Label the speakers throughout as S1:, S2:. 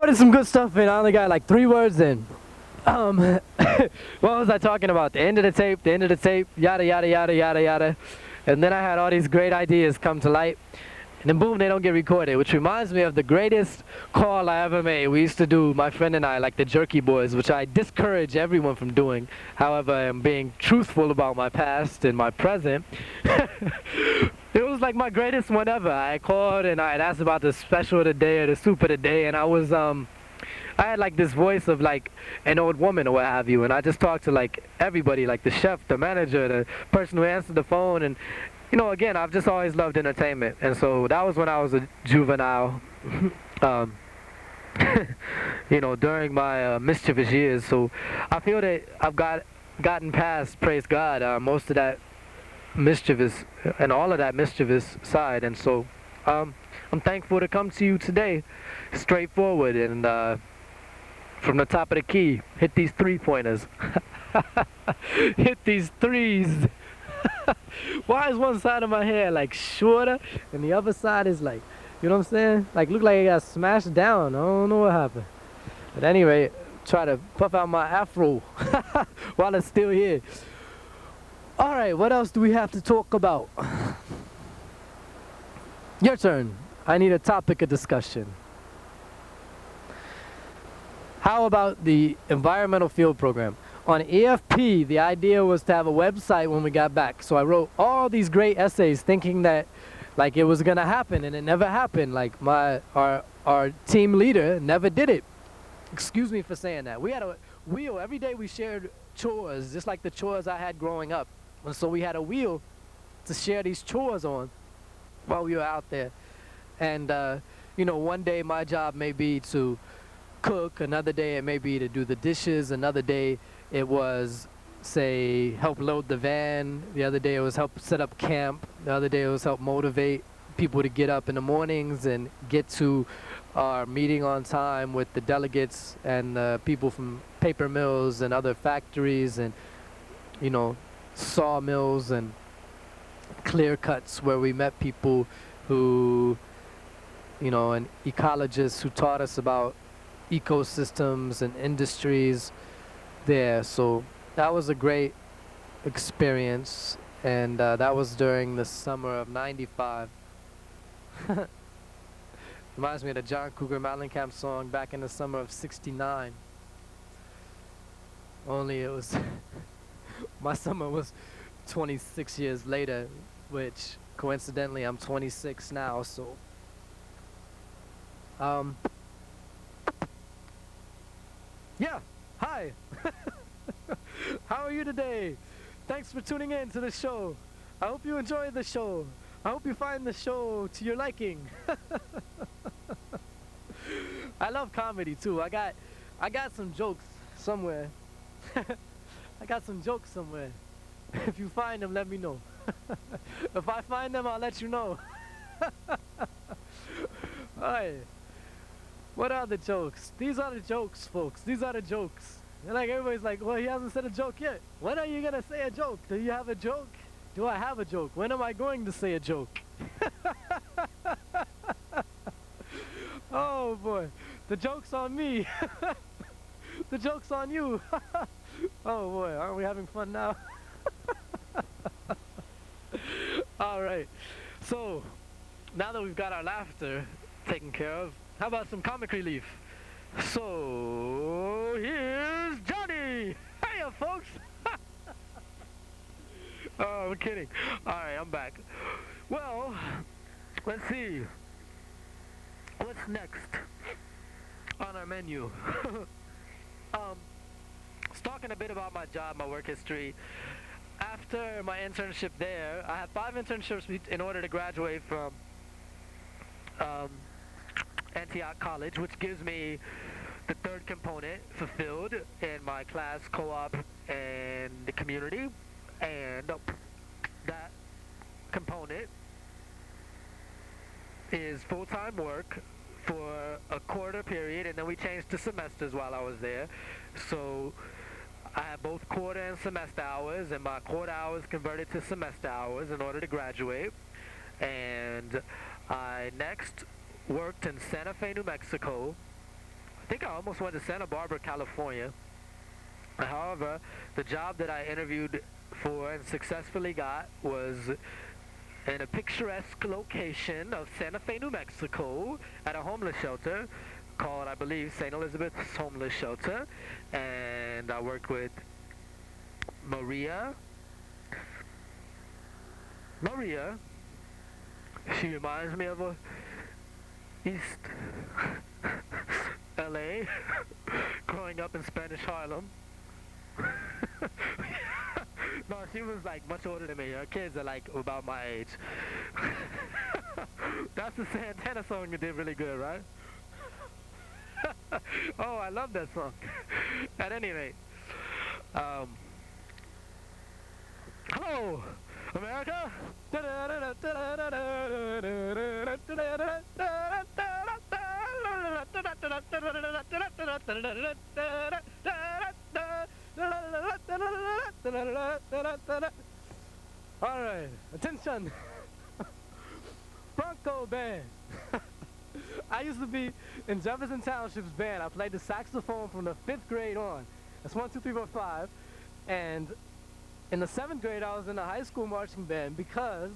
S1: recorded some good stuff and I only got like 3 words in. What was I talking about? The end of the tape, yada, yada, yada, yada, yada. And then I had all these great ideas come to light. And then boom, they don't get recorded, which reminds me of the greatest call I ever made. We used to do, my friend and I, like the Jerky Boys, which I discourage everyone from doing. However, I'm being truthful about my past and my present. It was like my greatest one ever. I called and I had asked about the special of the day or the soup of the day, and I had like this voice of like an old woman or what have you, and I just talked to like everybody, like the chef, the manager, the person who answered the phone, and you know, again, I've just always loved entertainment, and so that was when I was a juvenile, you know, during my mischievous years. So I feel that I've gotten past, praise God, most of that mischievous and all of that mischievous side, and so I'm thankful to come to you today, straightforward and from the top of the key, hit these 3-pointers. Hit these threes. Why is one side of my hair like shorter and the other side is like, you know what I'm saying? Like look like it got smashed down. I don't know what happened. But anyway, try to puff out my afro while it's still here. Alright, what else do we have to talk about? Your turn. I need a topic of discussion. How about the environmental field program? On EFP, the idea was to have a website when we got back. So I wrote all these great essays thinking that like it was gonna happen, and it never happened. Like our team leader never did it. Excuse me for saying that. We had a wheel. Every day we shared chores, just like the chores I had growing up. And so we had a wheel to share these chores on while we were out there. And you know, one day my job may be to cook, another day it may be to do the dishes, another day it was, say, help load the van. The other day it was help set up camp. The other day it was help motivate people to get up in the mornings and get to our meeting on time with the delegates and people from paper mills and other factories and, you know, sawmills and clear cuts where we met people who, you know, and ecologists who taught us about ecosystems and industries there. So that was a great experience, and that was during the summer of '95. Reminds me of the John Cougar Mellencamp song Back in the Summer of '69. Only it was my summer was 26 years later, which coincidentally I'm 26 now, so yeah, hi. How are you today? Thanks for tuning in to the show. I hope you enjoyed the show. I hope you find the show to your liking. I love comedy too. I got some jokes somewhere. I got some jokes somewhere. If you find them, let me know. If I find them, I'll let you know. Alright. What are the jokes? These are the jokes, folks. These are the jokes. And like everybody's like, well, he hasn't said a joke yet. When are you gonna say a joke? Do you have a joke? Do I have a joke? When am I going to say a joke? Oh boy. The joke's on me. The joke's on you. Oh boy, aren't we having fun now? Alright. So, now that we've got our laughter taken care of, how about some comic relief? So, here's Johnny! Hiya, folks! Oh, I'm kidding. Alright, I'm back. Well, let's see. What's next on our menu? Was talking a bit about my job, my work history. After my internship there, I had 5 internships in order to graduate from Antioch College, which gives me the 3rd component fulfilled in my class, co-op, and the community. And that component is full-time work for a quarter period, and then we changed to semesters while I was there. So I had both quarter and semester hours, and my quarter hours converted to semester hours in order to graduate. And I next worked in Santa Fe, New Mexico think I almost went to Santa Barbara, California. However, the job that I interviewed for and successfully got was in a picturesque location of Santa Fe, New Mexico, at a homeless shelter called, I believe, St. Elizabeth's Homeless Shelter. And I worked with Maria. She reminds me of a East LA, growing up in Spanish Harlem. No, she was like much older than me. Her kids are like about my age. That's the Santana song you did really good, right? Oh, I love that song. At any rate, hello, America. All right, attention. Bronco band. I used to be in Jefferson Township's band. I played the saxophone from the 5th grade on. That's 1, 2, 3, 4, 5. And in the 7th grade, I was in the high school marching band because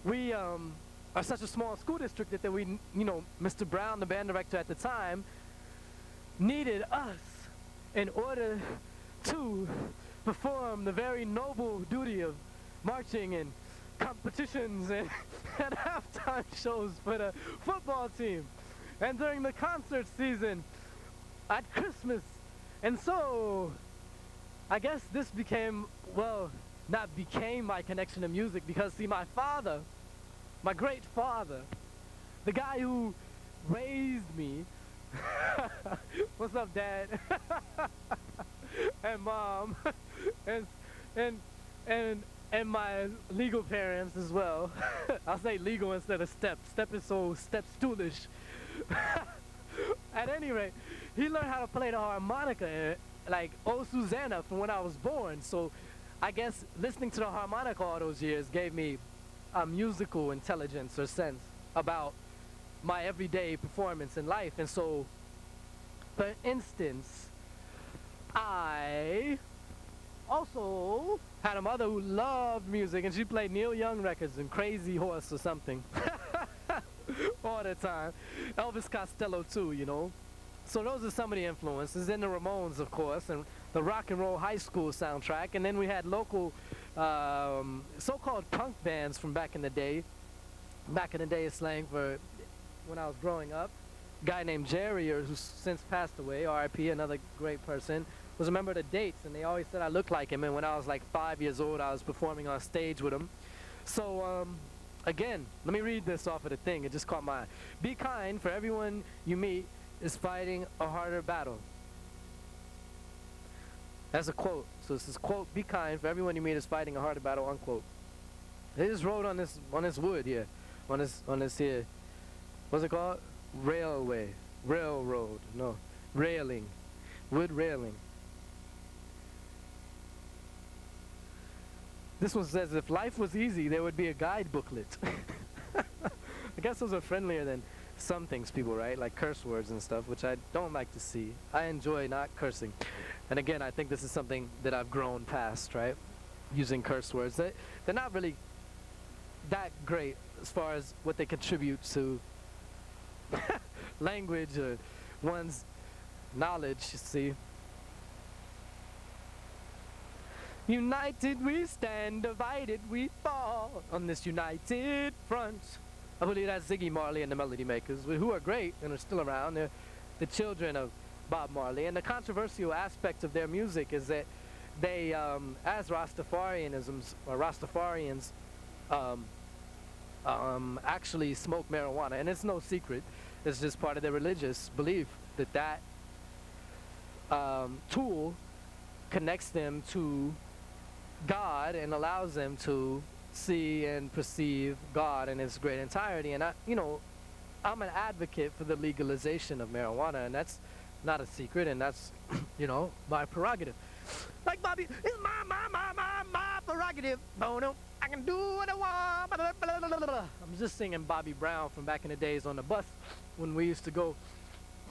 S1: we are such a small school district that we, Mr. Brown, the band director at the time, needed us in order to perform the very noble duty of marching in competitions and halftime shows for the football team and during the concert season at Christmas. And so I guess this became, well, not became my connection to music, because see, my father, my great father, the guy who raised me, what's up, Dad? And Mom, and my legal parents as well. I'll say legal instead of step. Step is so step-stoolish. At any rate, he learned how to play the harmonica, like Oh Susanna, from when I was born. So I guess listening to the harmonica all those years gave me a musical intelligence or sense about my everyday performance in life. And so, for instance, I also had a mother who loved music, and she played Neil Young records and Crazy Horse or something all the time. Elvis Costello too, So those are some of the influences. Then the Ramones, of course, and the Rock and Roll High School soundtrack. And then we had local so-called punk bands from back in the day. Back in the day is slang for when I was growing up. A guy named Jerry, who's since passed away, R.I.P., another great person, was a member of the Dates, and they always said I looked like him. And when I was like 5 years old, I was performing on stage with him. So, again, let me read this off of the thing. It just caught my eye. Be kind, for everyone you meet is fighting a harder battle. That's a quote. So this is quote, be kind, for everyone you meet is fighting a harder battle, unquote. They just wrote on this wood here. On this here. What's it called? Railway. Railroad. No. Railing. Wood railing. This one says, if life was easy, there would be a guide booklet. I guess those are friendlier than some things people write, like curse words and stuff, which I don't like to see. I enjoy not cursing. And again, I think this is something that I've grown past, right? Using curse words. They're not really that great as far as what they contribute to language or one's knowledge, you see. United we stand, divided we fall on this united front. I believe that's Ziggy Marley and the Melody Makers, who are great and are still around. They're the children of Bob Marley. And the controversial aspect of their music is that they, as Rastafarians, actually smoke marijuana. And it's no secret. It's just part of their religious belief that tool connects them to God and allows them to see and perceive God in its great entirety. And I'm an advocate for the legalization of marijuana, and that's not a secret, and that's my prerogative. Like Bobby, it's my prerogative. Oh no, I can do what I want. Blah, blah, blah, blah, blah. I'm just singing Bobby Brown from back in the days on the bus when we used to go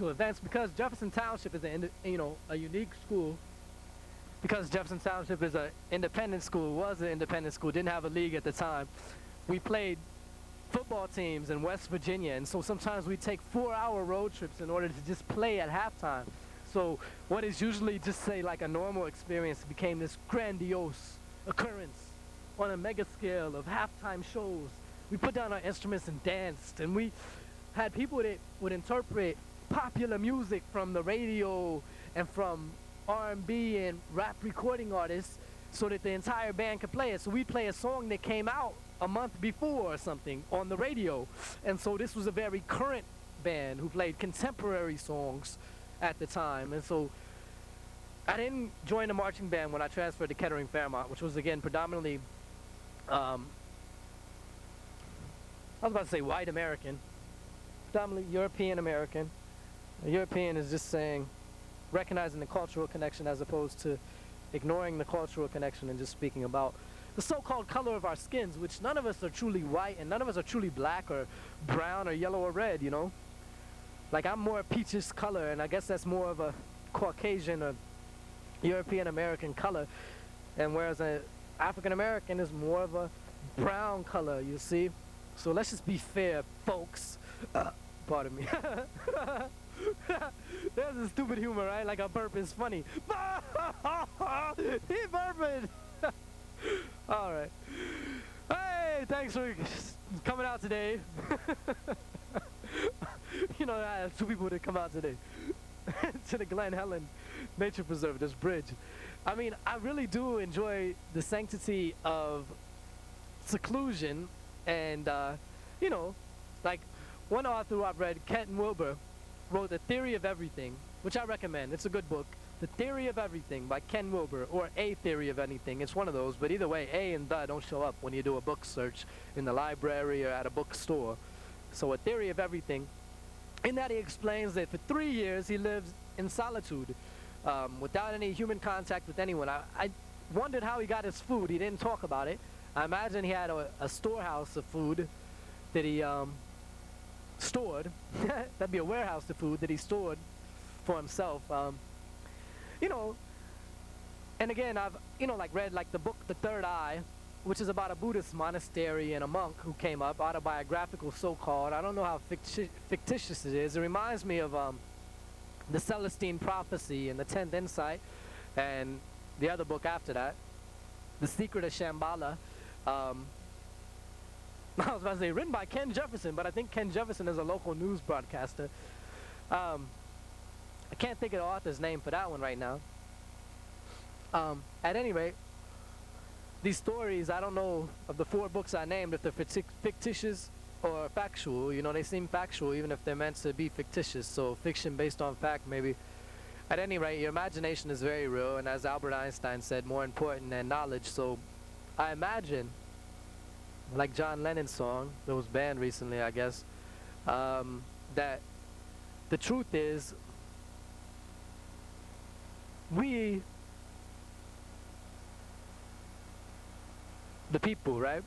S1: special events because Jefferson Township is a unique school. Because Jefferson Township is an independent school, was an independent school, didn't have a league at the time. We played football teams in West Virginia, and so sometimes we take 4-hour road trips in order to just play at halftime. So what is usually just say like a normal experience became this grandiose occurrence on a mega scale of halftime shows. We put down our instruments and danced, and we had people that would interpret popular music from the radio and from R&B and rap recording artists so that the entire band could play it. So we play a song that came out a month before or something on the radio. And so this was a very current band who played contemporary songs at the time. And so I didn't join the marching band when I transferred to Kettering Fairmont, which was again predominantly, I was about to say white American, predominantly European American. A European is just saying, recognizing the cultural connection as opposed to ignoring the cultural connection and just speaking about the so-called color of our skins, which none of us are truly white and none of us are truly black or brown or yellow or red, you know? Like I'm more peachish color, and I guess that's more of a Caucasian or European American color, and whereas an African American is more of a brown color, you see? So let's just be fair, folks. Pardon me. There's a stupid humor, right? Like a burp is funny. He burping. All right. Hey, thanks for coming out today. You know, I have 2 people that come out today to the Glen Helen Nature Preserve, this bridge. I mean, I really do enjoy the sanctity of seclusion, and you know, like one author who I've read, Kenton Wilbur, wrote The Theory of Everything, which I recommend. It's a good book. The Theory of Everything by Ken Wilber, or A Theory of Anything. It's one of those, but either way, A and the don't show up when you do a book search in the library or at a bookstore. So A Theory of Everything. In that he explains that for 3 years he lives in solitude, without any human contact with anyone. I wondered how he got his food. He didn't talk about it. I imagine he had a storehouse of food that he stored. That'd be a warehouse of food that he stored for himself. You know, and again, I've, like read like the book The Third Eye, which is about a Buddhist monastery and a monk who came up, autobiographical so-called. I don't know how fictitious it is. It reminds me of the Celestine Prophecy and the 10th Insight, and the other book after that, The Secret of Shambhala. I was about to say written by Ken Jefferson, but I think Ken Jefferson is a local news broadcaster. I can't think of the author's name for that one right now. At any rate, these stories, I don't know of the 4 books I named if they're fictitious or factual. You know, they seem factual even if they're meant to be fictitious. So fiction based on fact, maybe. At any rate, your imagination is very real, and as Albert Einstein said, more important than knowledge. So I imagine, like John Lennon's song that was banned recently, I guess, that the truth is we, the people, right?